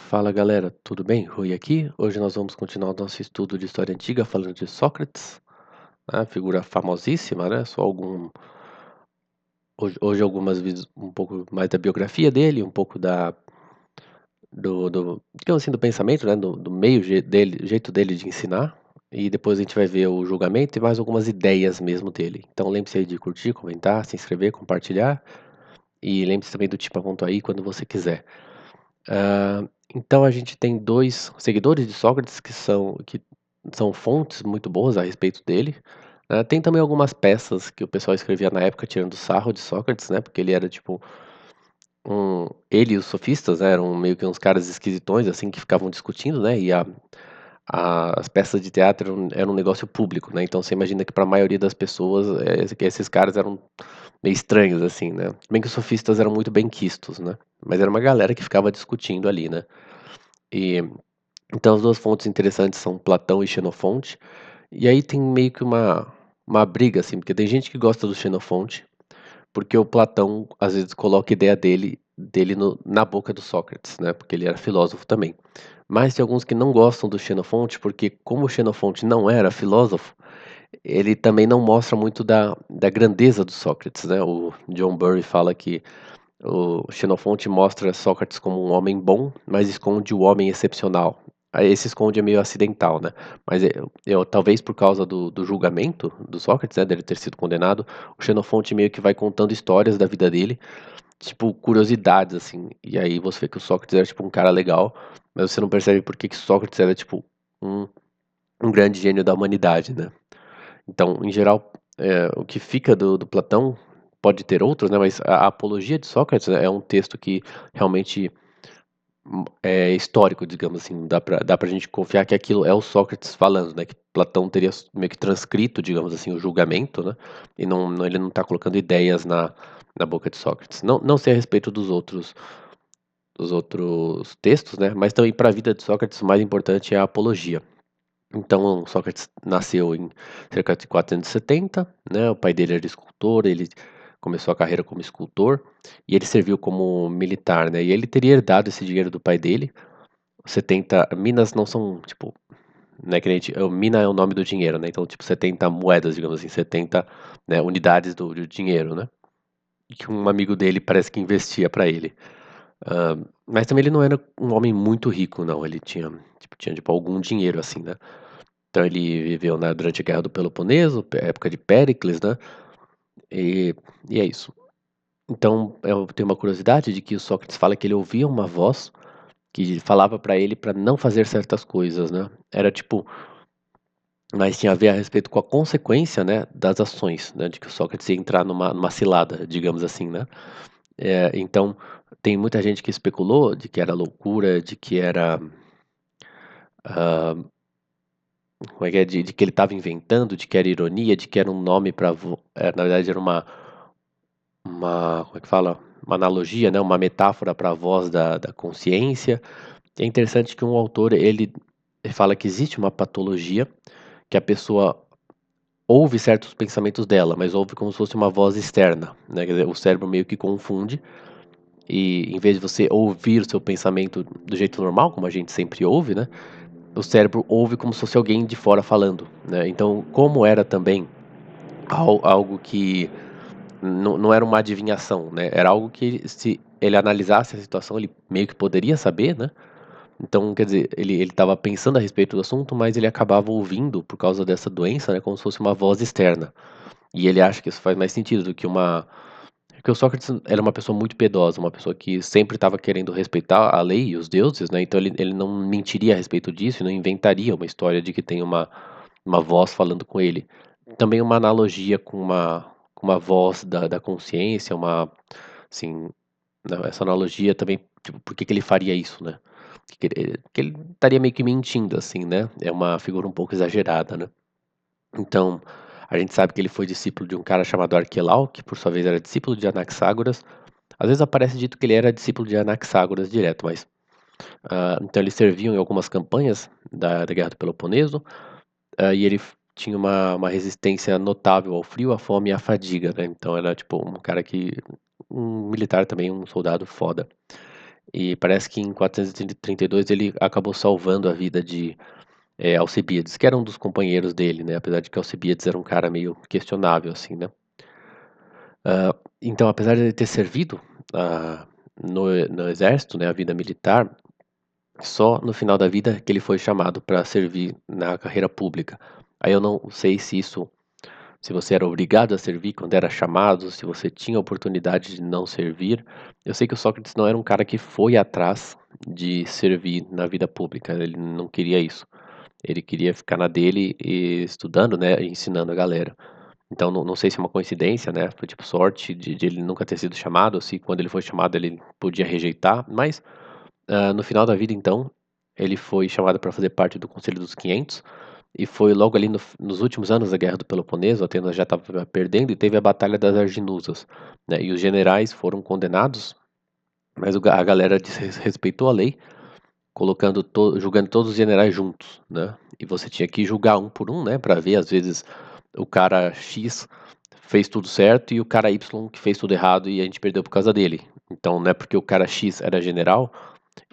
Fala galera, tudo bem? Rui aqui. Hoje nós vamos continuar o nosso estudo de história antiga falando de Sócrates, né? Figura famosíssima, né? Hoje algumas vezes um pouco mais da biografia dele, um pouco digamos assim, do pensamento, né? Do dele, jeito dele de ensinar. E depois a gente vai ver o julgamento e mais algumas ideias mesmo dele. Então lembre-se aí de curtir, comentar, se inscrever, compartilhar. E lembre-se também do tipo a ponto aí quando você quiser. Então a gente tem 2 seguidores de Sócrates que são fontes muito boas a respeito dele, né. Tem também algumas peças que o pessoal escrevia na época tirando sarro de Sócrates, né, porque ele era tipo ele e os sofistas, né, eram meio que uns caras esquisitões, assim, que ficavam discutindo, né, e as peças de teatro eram um negócio público, né, então você imagina que para a maioria das pessoas, esses caras eram meio estranhos, assim, né. Bem que os sofistas eram muito benquistos, né, mas era uma galera que ficava discutindo ali, né. E então as 2 fontes interessantes são Platão e Xenofonte, e aí tem meio que uma briga, assim, porque tem gente que gosta do Xenofonte, porque o Platão às vezes coloca a ideia dele na boca do Sócrates, né, porque ele era filósofo também. Mas tem alguns que não gostam do Xenofonte, porque como o Xenofonte não era filósofo, ele também não mostra muito da grandeza do Sócrates, né. O John Burry fala que o Xenofonte mostra Sócrates como um homem bom, mas esconde o homem excepcional. Aí esse esconde é meio acidental, né, mas talvez por causa do julgamento do Sócrates, né, dele ter sido condenado, o Xenofonte meio que vai contando histórias da vida dele, tipo curiosidades, assim, e aí você vê que o Sócrates era, tipo, um cara legal, mas você não percebe por que que Sócrates era, tipo, um um grande gênio da humanidade, né. Então, em geral, o que fica do Platão pode ter outros, né, mas a Apologia de Sócrates é um texto que realmente, é histórico, digamos assim, dá pra gente confiar que aquilo é o Sócrates falando, né, que Platão teria meio que transcrito, digamos assim, o julgamento, né, e ele não está colocando ideias na boca de Sócrates. Não sei a respeito dos outros textos, né, mas também para a vida de Sócrates o mais importante é a Apologia. Então, Sócrates nasceu em cerca de 470, né, o pai dele era escultor, ele começou a carreira como escultor, e ele serviu como militar, né, e ele teria herdado esse dinheiro do pai dele. 70 minas não são, tipo, né, que nem mina é o nome do dinheiro, né, então, tipo, 70 moedas, digamos assim, 70, né, unidades do dinheiro, né, e que um amigo dele parece que investia para ele. Mas também ele não era um homem muito rico não, ele tinha, tipo, algum dinheiro, assim, né. Então ele viveu, né, durante a Guerra do Peloponeso, época de Péricles, né, e e é isso. Então eu tenho uma curiosidade de que o Sócrates fala que ele ouvia uma voz que falava pra ele pra não fazer certas coisas, né. Era tipo mas tinha a ver a respeito com a consequência, né, das ações, né, de que o Sócrates ia entrar numa cilada, digamos assim, né. Então tem muita gente que especulou de que era loucura, de que era, hã, como é que é? De que ele estava inventando, de que era ironia, de que era um nome pra na verdade era uma como é que fala? Uma analogia, né, uma metáfora para a voz da consciência. É interessante que um autor, ele fala que existe uma patologia, que a pessoa ouve certos pensamentos dela, mas ouve como se fosse uma voz externa, né, quer dizer, o cérebro meio que confunde, e em vez de você ouvir o seu pensamento do jeito normal, como a gente sempre ouve, né, o cérebro ouve como se fosse alguém de fora falando, né. Então, como era também algo que não era uma adivinhação, né, era algo que se ele analisasse a situação, ele meio que poderia saber, né. Então, quer dizer, ele estava pensando a respeito do assunto, mas ele acabava ouvindo, por causa dessa doença, né, como se fosse uma voz externa. E ele acha que isso faz mais sentido do que porque o Sócrates era uma pessoa muito piedosa, uma pessoa que sempre estava querendo respeitar a lei e os deuses, né, então ele não mentiria a respeito disso e não inventaria uma história de que tem uma voz falando com ele. Também uma analogia com uma voz da consciência, assim, né, essa analogia também, tipo, por que que ele faria isso, né? Que ele estaria meio que mentindo, assim, né, é uma figura um pouco exagerada, né. Então, a gente sabe que ele foi discípulo de um cara chamado Arquelau, que por sua vez era discípulo de Anaxágoras. Às vezes aparece dito que ele era discípulo de Anaxágoras direto, mas, então eles serviam em algumas campanhas da Guerra do Peloponeso, e ele tinha uma resistência notável ao frio, à fome e à fadiga, né, então era tipo um cara que um militar também, um soldado foda. e parece que em 432 ele acabou salvando a vida de Alcibíades, que era um dos companheiros dele, né? Apesar de que Alcibíades era um cara meio questionável, assim, né? Então, apesar de ele ter servido ah, no exército, né, a vida militar, só no final da vida que ele foi chamado para servir na carreira pública. Aí eu não sei se você era obrigado a servir quando era chamado, se você tinha oportunidade de não servir. Eu sei que o Sócrates não era um cara que foi atrás de servir na vida pública, ele não queria isso. Ele queria ficar na dele e estudando, né, e ensinando a galera. Então não sei se é uma coincidência, né, foi tipo sorte de ele nunca ter sido chamado, ou se quando ele foi chamado ele podia rejeitar, mas no final da vida então, ele foi chamado para fazer parte do Conselho dos 500 e foi logo ali nos últimos anos da Guerra do Peloponeso, Atenas já estava perdendo e teve a Batalha das Arginusas, né, e os generais foram condenados, mas a galera desrespeitou a lei, julgando todos os generais juntos, né? E você tinha que julgar um por um, né, para ver às vezes o cara X fez tudo certo e o cara Y que fez tudo errado e a gente perdeu por causa dele. Então, não é porque o cara X era general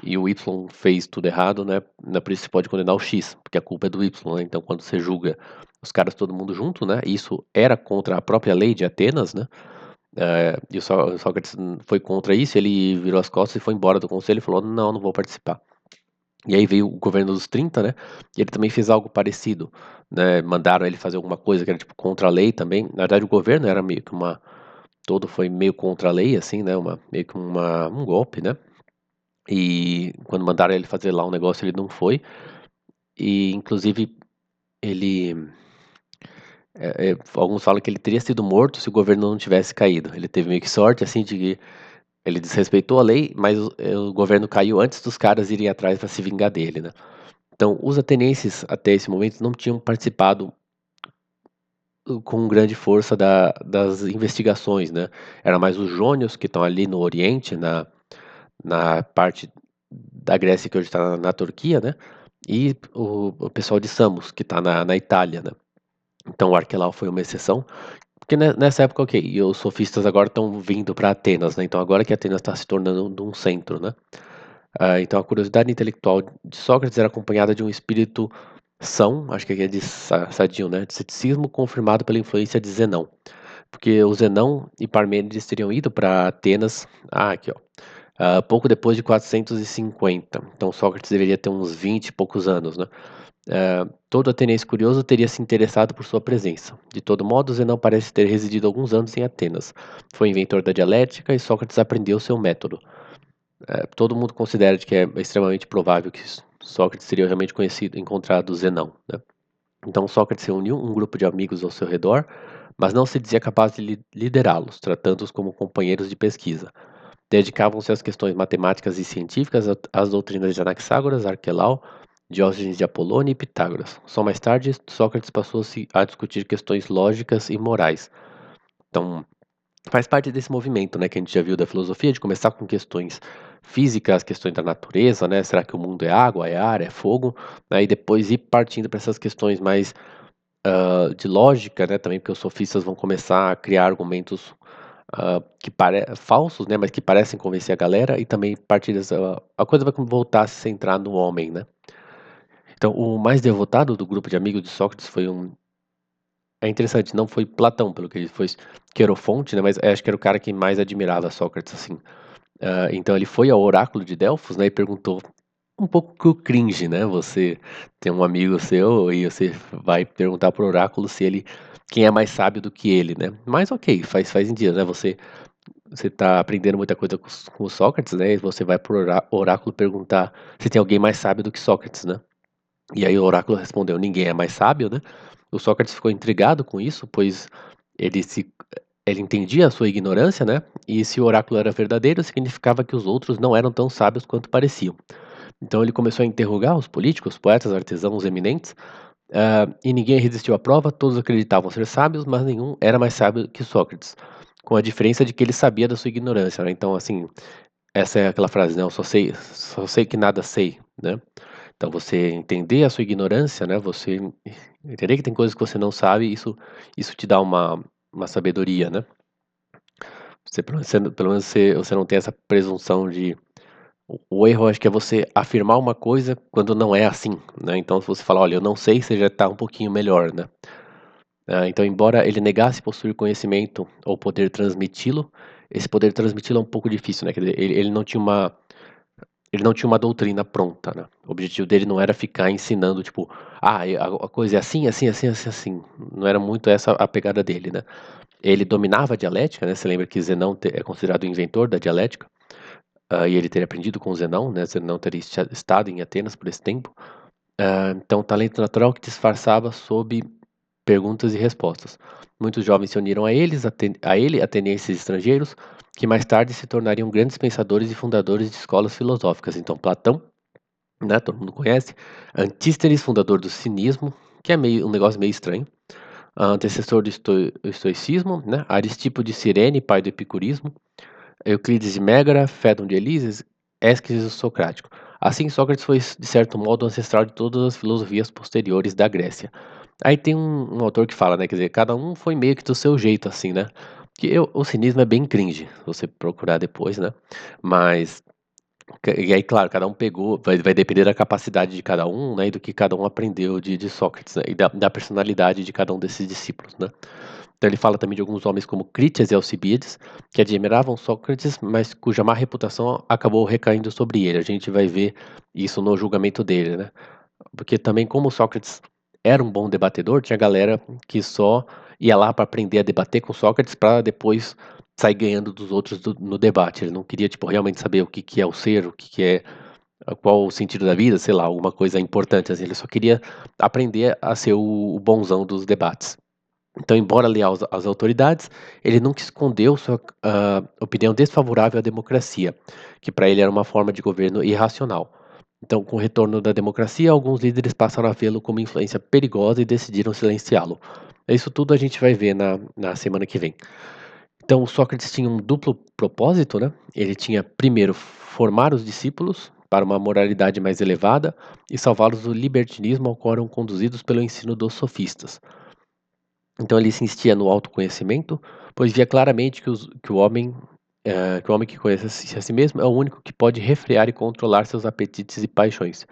e o Y fez tudo errado, né? Não é por isso que você pode condenar o X, porque a culpa é do Y, né? Então, quando você julga os caras todo mundo junto, né? Isso era contra a própria lei de Atenas, né? E o Sócrates foi contra isso, ele virou as costas e foi embora do conselho e falou: não, não vou participar. E aí veio o governo dos 30, né? E ele também fez algo parecido, né? Mandaram ele fazer alguma coisa que era tipo contra a lei também. Na verdade, o governo era meio que todo foi meio contra a lei, assim, né? Meio que um golpe, né? E quando mandaram ele fazer lá um negócio, ele não foi. E inclusive ele, alguns falam que ele teria sido morto se o governo não tivesse caído. Ele teve meio que sorte, assim, de que ele desrespeitou a lei, mas o governo caiu antes dos caras irem atrás para se vingar dele, né? Então, os atenienses, até esse momento, não tinham participado com grande força das investigações, né? Era mais os jônios que estão ali no Oriente, na parte da Grécia que hoje está na Turquia, né? E o pessoal de Samos, que está na Itália, né? Então o Arquelau foi uma exceção, porque nessa época, ok, e os sofistas agora estão vindo para Atenas, né? Então agora que Atenas está se tornando um centro, né? Então a curiosidade intelectual de Sócrates era acompanhada de um espírito são, acho que aqui é de sadio, né? De ceticismo confirmado pela influência de Zenão. Porque o Zenão e Parmênides teriam ido para Atenas, aqui ó, pouco depois de 450. Então Sócrates deveria ter uns 20 e poucos anos, né? Todo ateniense curioso teria se interessado por sua presença. De todo modo, Zenão parece ter residido alguns anos em Atenas. Foi inventor da dialética e Sócrates aprendeu seu método. Todo mundo considera que é extremamente provável que Sócrates teria realmente encontrado Zenão, né? Então Sócrates reuniu um grupo de amigos ao seu redor, mas não se dizia capaz de liderá-los, tratando-os como companheiros de pesquisa. Dedicavam-se às questões matemáticas e científicas, às doutrinas de Anaxágoras, Arquelau, Diógenes de Apolônia e Pitágoras. Só mais tarde, Sócrates passou-se a discutir questões lógicas e morais. Então, faz parte desse movimento, né, que a gente já viu da filosofia, de começar com questões físicas, questões da natureza, né, será que o mundo é água, é ar, é fogo, né, e depois ir partindo para essas questões mais de lógica, né, também porque os sofistas vão começar a criar argumentos falsos, né, mas que parecem convencer a galera, e também partir dessa, a coisa vai voltar a se centrar no homem, né. Então, o mais devotado do grupo de amigos de Sócrates foi é interessante, não foi Platão, pelo que ele foi Querofonte, né, mas acho que era o cara que mais admirava Sócrates, assim. Então ele foi ao oráculo de Delfos, né, e perguntou um pouco que o cringe, né, você tem um amigo seu e você vai perguntar pro oráculo se ele quem é mais sábio do que ele, né. Mas ok, faz sentido, né, você tá aprendendo muita coisa com o Sócrates, né, e você vai pro oráculo perguntar se tem alguém mais sábio do que Sócrates, né. E aí o oráculo respondeu: "Ninguém é mais sábio", né. O Sócrates ficou intrigado com isso, pois ele se ele entendia a sua ignorância, né, e se o oráculo era verdadeiro, significava que os outros não eram tão sábios quanto pareciam. Então ele começou a interrogar os políticos, poetas, artesãos eminentes, e ninguém resistiu à prova, todos acreditavam ser sábios, mas nenhum era mais sábio que Sócrates, com a diferença de que ele sabia da sua ignorância, né. Então, assim, essa é aquela frase, né: "Eu só sei que nada sei", né. Então você entender a sua ignorância, né, você entender que tem coisas que você não sabe, isso te dá uma sabedoria, né. Você pelo menos você não tem essa presunção de O erro acho que é você afirmar uma coisa quando não é assim, né. Então se você fala: "Olha, eu não sei", você já está um pouquinho melhor, né. Então embora ele negasse possuir conhecimento ou poder transmiti-lo, esse poder transmiti-lo é um pouco difícil, né, quer dizer, ele não tinha uma doutrina pronta, né. O objetivo dele não era ficar ensinando, tipo: "Ah, a coisa é assim, assim, assim, assim, assim". Não era muito essa a pegada dele, né. Ele dominava a dialética, né, você lembra que Zenão é considerado o inventor da dialética, e ele teria aprendido com Zenão, né, Zenão teria estado em Atenas por esse tempo. Então talento natural que disfarçava sob perguntas e respostas. Muitos jovens se uniram a ele, atenienses estrangeiros, que mais tarde se tornariam grandes pensadores e fundadores de escolas filosóficas. Então Platão, né, todo mundo conhece, Antístenes, fundador do cinismo, que é meio um negócio meio estranho, antecessor do estoicismo, né, Aristipo de Cirene, pai do epicurismo, Euclides de Megara, Fédon de Elíseos, Ésquilo socrático. Assim, Sócrates foi, de certo modo, o ancestral de todas as filosofias posteriores da Grécia. Aí tem um autor que fala, né, quer dizer, cada um foi meio que do seu jeito, assim, né. O cinismo é bem cringe, se você procurar depois, né, mas e aí, claro, cada um pegou, vai depender da capacidade de cada um, né, e do que cada um aprendeu de Sócrates, né, e da personalidade de cada um desses discípulos, né. Então ele fala também de alguns homens como Crítias e Alcibíades, que admiravam Sócrates, mas cuja má reputação acabou recaindo sobre ele. A gente vai ver isso no julgamento dele, né. Porque também como Sócrates era um bom debatedor, tinha galera que só ia lá para aprender a debater com Sócrates para depois sair ganhando dos outros no debate. Ele não queria, tipo, realmente saber o que que é o ser, o que que é qual o sentido da vida, sei lá, alguma coisa importante, assim, ele só queria aprender a ser o bonzão dos debates. Então, embora leal às autoridades, ele nunca escondeu sua, opinião desfavorável à democracia, que para ele era uma forma de governo irracional. Então, com o retorno da democracia, alguns líderes passaram a vê-lo como influência perigosa e decidiram silenciá-lo. Isso tudo a gente vai ver na semana que vem. Então, Sócrates tinha um duplo propósito, né? Ele tinha, primeiro, formar os discípulos para uma moralidade mais elevada e salvá-los do libertinismo ao qual eram conduzidos pelo ensino dos sofistas. Então ele insistia no autoconhecimento, pois via claramente que o homem que conhece a si mesmo é o único que pode refrear e controlar seus apetites e paixões.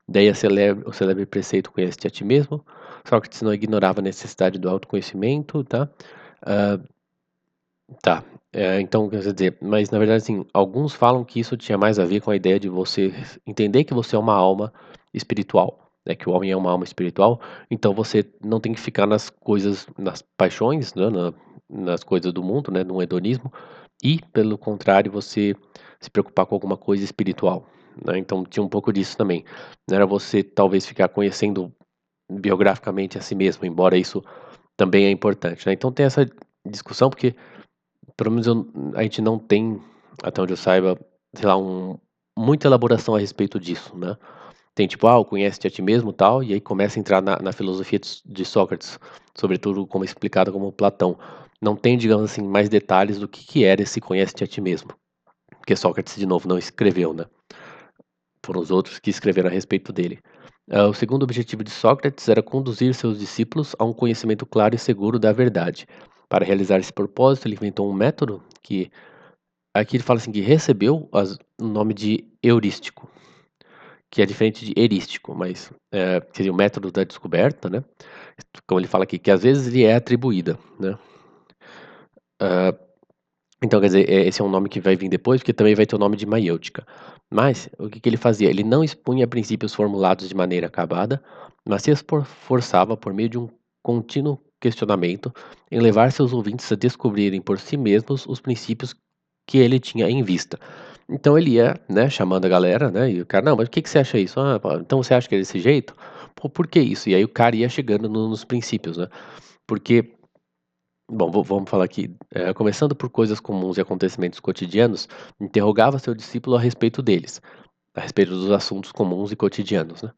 Daí o célebre preceito "conhece-te a ti mesmo". Sócrates não ignorava a necessidade do autoconhecimento, tá? Hã, tá, então quer dizer, mas na verdade, assim, alguns falam que isso tinha mais a ver com a ideia de você entender que você é uma alma espiritual, né, que o homem é uma alma espiritual, então você não tem que ficar nas coisas, nas paixões, né, nas coisas do mundo, né, no hedonismo, e pelo contrário, você se preocupar com alguma coisa espiritual, né, então tinha um pouco disso também. Não era você talvez ficar conhecendo biograficamente a si mesmo, embora isso também é importante, né. Então tem essa discussão, porque pelo menos a gente não tem, até onde eu saiba, sei lá, muita elaboração a respeito disso, né. Tem tipo: "Ah, o conhece-te a ti mesmo", tal, e aí começa a entrar na filosofia de Sócrates, sobretudo como explicada como Platão. Não tem, digamos assim, mais detalhes do que era esse conhece-te a ti mesmo, porque Sócrates, de novo, não escreveu, né. Foram os outros que escreveram a respeito dele. O segundo objetivo de Sócrates era conduzir seus discípulos a um conhecimento claro e seguro da verdade. Para realizar esse propósito, ele inventou um método que aqui ele fala assim que recebeu o nome de heurístico, que é diferente de erístico, mas, seria o método da descoberta, né, como ele fala aqui, que às vezes lhe é atribuída, né. Hã, então quer dizer, esse é um nome que vai vir depois, porque também vai ter o nome de maiêutica. Mas, o que que ele fazia? Ele não expunha princípios formulados de maneira acabada, mas se forçava por meio de um contínuo questionamento em levar seus ouvintes a descobrirem por si mesmos os princípios que ele tinha em vista. Então ele ia, né, chamando a galera, né, e o cara: "Não, mas o que que você acha isso? Ah, pô, então você acha que é desse jeito? Pô, por que isso?" E aí o cara ia chegando nos princípios, né. Porque, bom, vamos falar aqui, começando por coisas comuns e acontecimentos cotidianos, interrogava seu discípulo a respeito deles, a respeito dos assuntos comuns e cotidianos, né.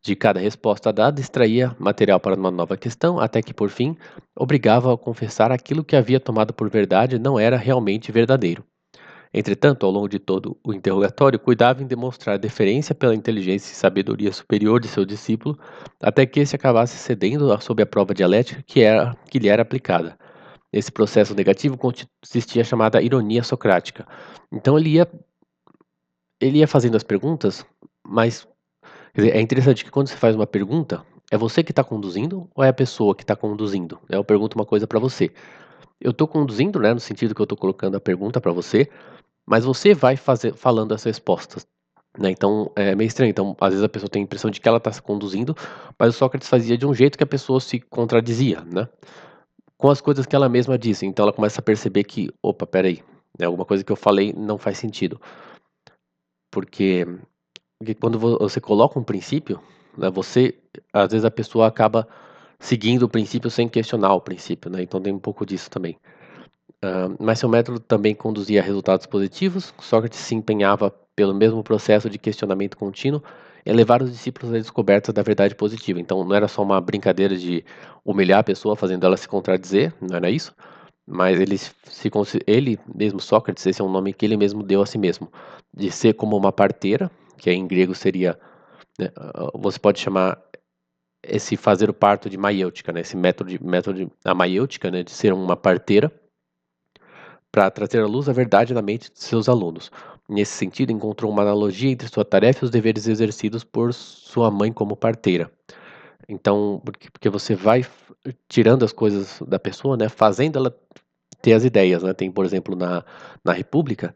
De cada resposta dada, extraía material para uma nova questão, até que, por fim, obrigava-o a confessar aquilo que havia tomado por verdade não era realmente verdadeiro. Entretanto, ao longo de todo o interrogatório, cuidava em demonstrar deferência pela inteligência e sabedoria superior de seu discípulo, até que esse acabasse cedendo sob a prova dialética que lhe era aplicada. Esse processo negativo consistia a chamada ironia socrática. Então ele ia fazendo as perguntas, mas quer dizer, é interessante que quando você faz uma pergunta, é você que está conduzindo ou é a pessoa que está conduzindo? Eu pergunto uma coisa para você. Eu estou conduzindo, né, no sentido que eu estou colocando a pergunta para você, mas você vai falando as respostas, né? Então é meio estranho. Então, às vezes a pessoa tem a impressão de que ela está se conduzindo, mas o Sócrates fazia de um jeito que a pessoa se contradizia, né? Com as coisas que ela mesma disse. Então ela começa a perceber que, opa, peraí, né, alguma coisa que eu falei não faz sentido. Porque, porque quando você coloca um princípio, né, às vezes a pessoa acaba seguindo o princípio sem questionar o princípio, né? Então tem um pouco disso também. Mas seu método também conduzia a resultados positivos. Sócrates se empenhava pelo mesmo processo de questionamento contínuo em levar os discípulos à descoberta da verdade positiva. Então não era só uma brincadeira de humilhar a pessoa, fazendo ela se contradizer, não era isso? Mas ele mesmo, Sócrates, esse é um nome que ele mesmo deu a si mesmo, de ser como uma parteira, que em grego seria, né, você pode chamar esse fazer o parto de maiêutica, né, esse a maiêutica, né, de ser uma parteira, para trazer à luz a verdade na mente de seus alunos. Nesse sentido, encontrou uma analogia entre sua tarefa e os deveres exercidos por sua mãe como parteira. Então, porque você vai tirando as coisas da pessoa, né, fazendo ela ter as ideias, né? Tem, por exemplo, na República,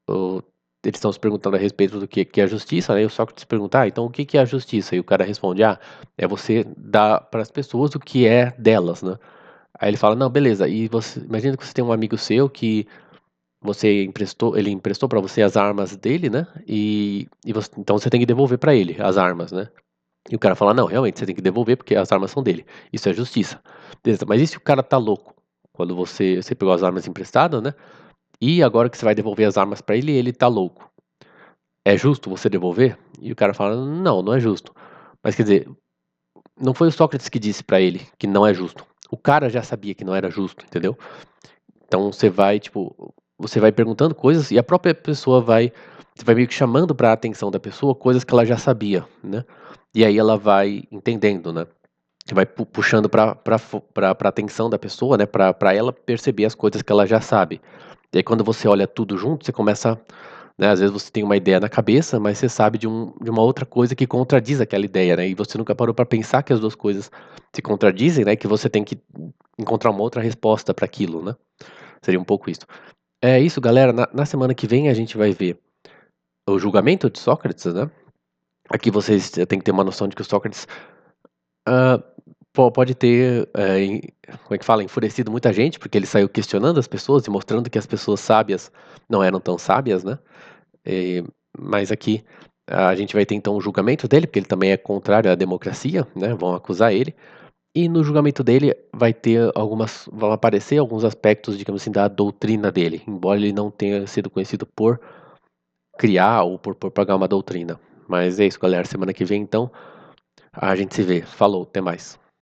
o- eles estão se perguntando a respeito do que é a justiça, né? E o Sócrates pergunta, então o que é a justiça? E o cara responde, é você dar para as pessoas o que é delas, né? Aí ele fala, não, beleza, e você, imagina que você tem um amigo seu que ele emprestou para você as armas dele, né? Então você tem que devolver para ele as armas, né? E o cara fala, não, realmente, você tem que devolver porque as armas são dele. Isso é justiça. Beleza, mas e se o cara tá louco? Quando você pegou as armas emprestadas, né? E agora que você vai devolver as armas pra ele, ele tá louco. É justo você devolver? E o cara fala, não, não é justo. Mas quer dizer, não foi o Sócrates que disse pra ele que não é justo. O cara já sabia que não era justo, entendeu? Então você vai perguntando coisas e a própria pessoa você vai meio que chamando pra atenção da pessoa coisas que ela já sabia, né? E aí ela vai entendendo, né? Você vai puxando pra atenção da pessoa, né? Pra ela perceber as coisas que ela já sabe. E aí quando você olha tudo junto, você começa, né? Às vezes você tem uma ideia na cabeça, mas você sabe de uma outra coisa que contradiz aquela ideia, né? E você nunca parou para pensar que as duas coisas se contradizem, né? Que você tem que encontrar uma outra resposta para aquilo, né? Seria um pouco isso. É isso, galera. Na semana que vem a gente vai ver o julgamento de Sócrates, né? Aqui vocês têm que ter uma noção de que o Sócrates ah, pode ter, como é que fala, enfurecido muita gente, porque ele saiu questionando as pessoas e mostrando que as pessoas sábias não eram tão sábias, né? E- mas aqui a gente vai ter então o julgamento dele, porque ele também é contrário à democracia, né? Vão acusar ele. E no julgamento dele vão aparecer alguns aspectos, digamos assim, da doutrina dele, embora ele não tenha sido conhecido por criar ou por propagar uma doutrina. Mas é isso, galera. Semana que vem, então, a gente se vê. Falou, até mais.